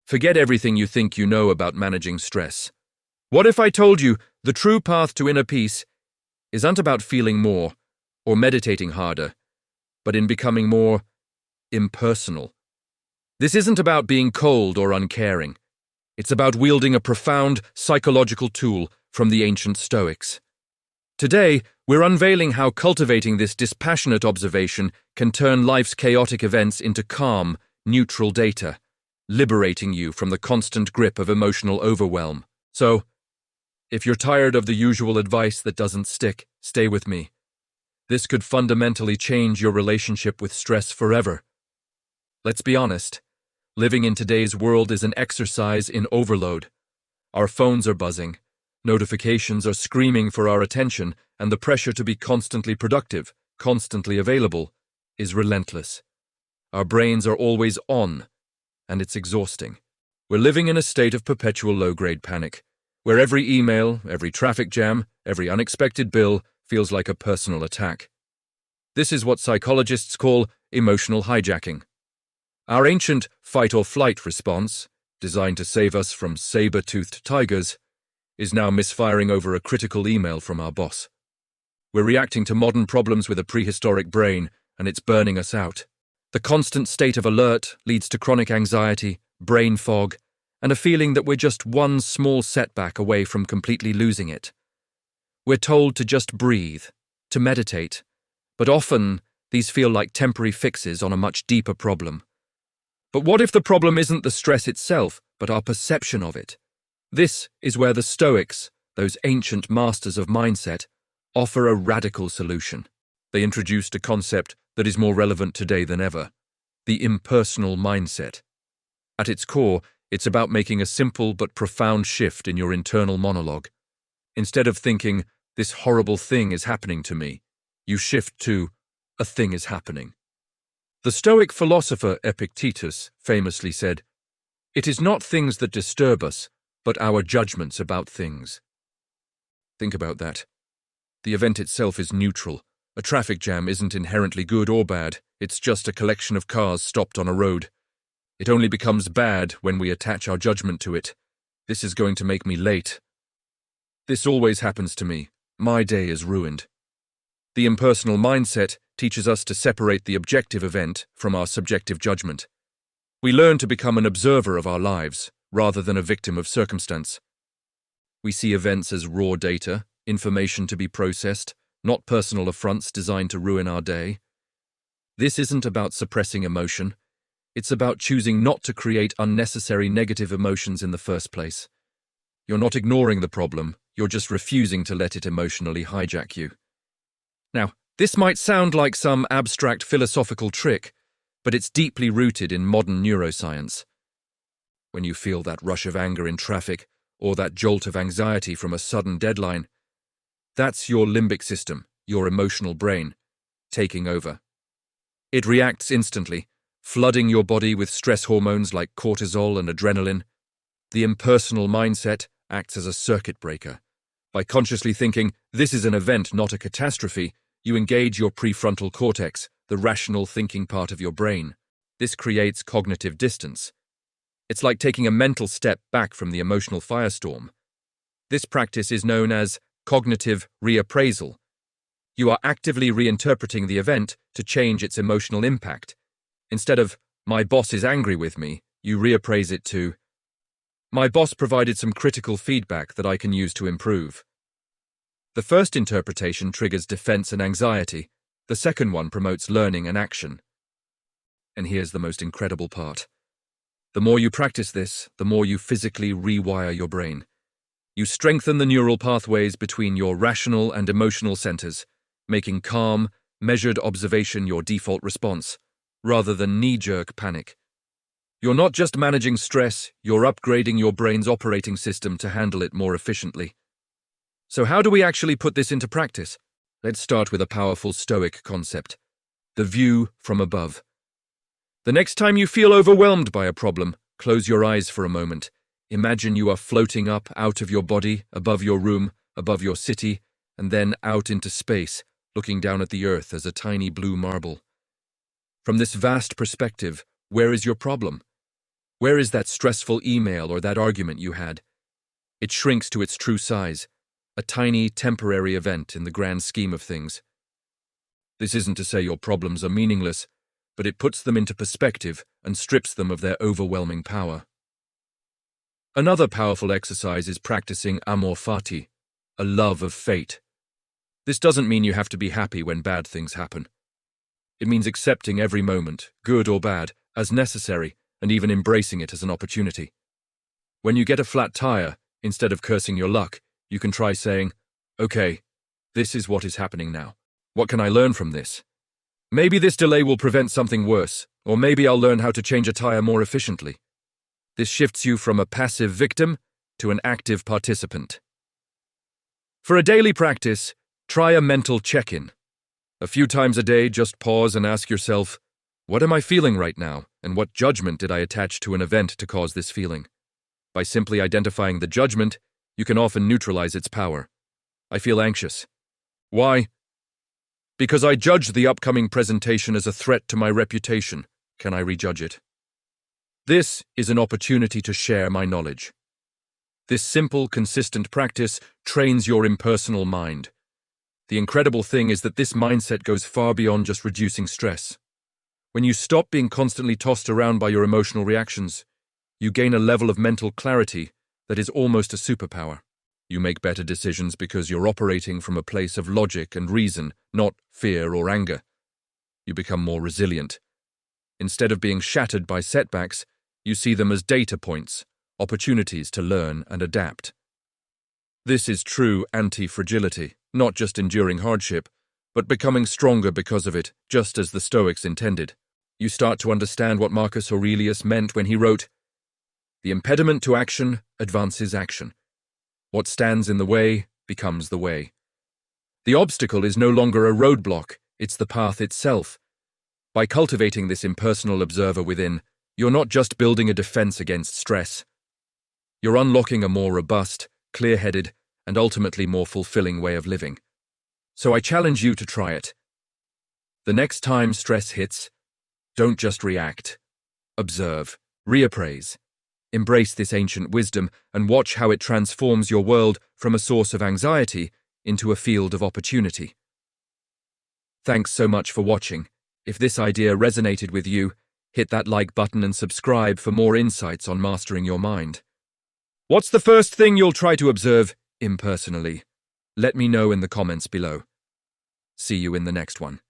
Forget everything you think you know about managing stress. What if I told you the true path to inner peace isn't about feeling more or meditating harder, but in becoming more impersonal? This isn't about being cold or uncaring. It's about wielding a profound psychological tool from the ancient Stoics. Today, we're unveiling how cultivating this dispassionate observation can turn life's chaotic events into calm, neutral data, liberating you from the constant grip of emotional overwhelm. So, if you're tired of the usual advice that doesn't stick, stay with me. This could fundamentally change your relationship with stress forever. Let's be honest. Living in today's world is an exercise in overload. Our phones are buzzing, notifications are screaming for our attention, and the pressure to be constantly productive, constantly available, is relentless. Our brains are always on, and it's exhausting. We're living in a state of perpetual low-grade panic, where every email, every traffic jam, every unexpected bill feels like a personal attack. This is what psychologists call emotional hijacking. Our ancient fight-or-flight response, designed to save us from saber-toothed tigers, is now misfiring over a critical email from our boss. We're reacting to modern problems with a prehistoric brain, and it's burning us out. The constant state of alert leads to chronic anxiety, brain fog, and a feeling that we're just one small setback away from completely losing it. We're told to just breathe, to meditate, but often these feel like temporary fixes on a much deeper problem. But what if the problem isn't the stress itself, but our perception of it? This is where the Stoics, those ancient masters of mindset, offer a radical solution. They introduced a concept that is more relevant today than ever: the impersonal mindset. At its core, it's about making a simple but profound shift in your internal monologue. Instead of thinking, "This horrible thing is happening to me," you shift to, "A thing is happening." The Stoic philosopher Epictetus famously said, "It is not things that disturb us, but our judgments about things." Think about that. The event itself is neutral. A traffic jam isn't inherently good or bad, it's just a collection of cars stopped on a road. It only becomes bad when we attach our judgment to it. "This is going to make me late. This always happens to me. My day is ruined." The impersonal mindset teaches us to separate the objective event from our subjective judgment. We learn to become an observer of our lives, rather than a victim of circumstance. We see events as raw data, information to be processed, not personal affronts designed to ruin our day. This isn't about suppressing emotion. It's about choosing not to create unnecessary negative emotions in the first place. You're not ignoring the problem, you're just refusing to let it emotionally hijack you. Now, this might sound like some abstract philosophical trick, but it's deeply rooted in modern neuroscience. When you feel that rush of anger in traffic, or that jolt of anxiety from a sudden deadline, that's your limbic system, your emotional brain, taking over. It reacts instantly, flooding your body with stress hormones like cortisol and adrenaline. The impersonal mindset acts as a circuit breaker. By consciously thinking, "This is an event, not a catastrophe," you engage your prefrontal cortex, the rational thinking part of your brain. This creates cognitive distance. It's like taking a mental step back from the emotional firestorm. This practice is known as cognitive reappraisal. You are actively reinterpreting the event to change its emotional impact. Instead of, "My boss is angry with me," you reappraise it to, "My boss provided some critical feedback that I can use to improve." The first interpretation triggers defense and anxiety. The second one promotes learning and action. And here's the most incredible part. The more you practice this, the more you physically rewire your brain. You strengthen the neural pathways between your rational and emotional centers, making calm, measured observation your default response, rather than knee-jerk panic. You're not just managing stress, you're upgrading your brain's operating system to handle it more efficiently. So how do we actually put this into practice? Let's start with a powerful Stoic concept: the view from above. The next time you feel overwhelmed by a problem, close your eyes for a moment. Imagine you are floating up out of your body, above your room, above your city, and then out into space, looking down at the earth as a tiny blue marble. From this vast perspective, where is your problem? Where is that stressful email or that argument you had? It shrinks to its true size, a tiny, temporary event in the grand scheme of things. This isn't to say your problems are meaningless, but it puts them into perspective and strips them of their overwhelming power. Another powerful exercise is practicing amor fati, a love of fate. This doesn't mean you have to be happy when bad things happen. It means accepting every moment, good or bad, as necessary, and even embracing it as an opportunity. When you get a flat tire, instead of cursing your luck, you can try saying, "Okay, this is what is happening now. What can I learn from this? Maybe this delay will prevent something worse, or maybe I'll learn how to change a tire more efficiently." This shifts you from a passive victim to an active participant. For a daily practice, try a mental check-in. A few times a day, just pause and ask yourself, what am I feeling right now, and what judgment did I attach to an event to cause this feeling? By simply identifying the judgment, you can often neutralize its power. I feel anxious. Why? Because I judged the upcoming presentation as a threat to my reputation. Can I rejudge it? This is an opportunity to share my knowledge. This simple, consistent practice trains your impersonal mind. The incredible thing is that this mindset goes far beyond just reducing stress. When you stop being constantly tossed around by your emotional reactions, you gain a level of mental clarity that is almost a superpower. You make better decisions because you're operating from a place of logic and reason, not fear or anger. You become more resilient. Instead of being shattered by setbacks, you see them as data points, opportunities to learn and adapt. This is true anti-fragility, not just enduring hardship, but becoming stronger because of it, just as the Stoics intended. You start to understand what Marcus Aurelius meant when he wrote, "The impediment to action advances action. What stands in the way becomes the way." The obstacle is no longer a roadblock, it's the path itself. By cultivating this impersonal observer within, you're not just building a defense against stress. You're unlocking a more robust, clear-headed, and ultimately more fulfilling way of living. So I challenge you to try it. The next time stress hits, don't just react. Observe, reappraise. Embrace this ancient wisdom and watch how it transforms your world from a source of anxiety into a field of opportunity. Thanks so much for watching. If this idea resonated with you, hit that like button and subscribe for more insights on mastering your mind. What's the first thing you'll try to observe impersonally? Let me know in the comments below. See you in the next one.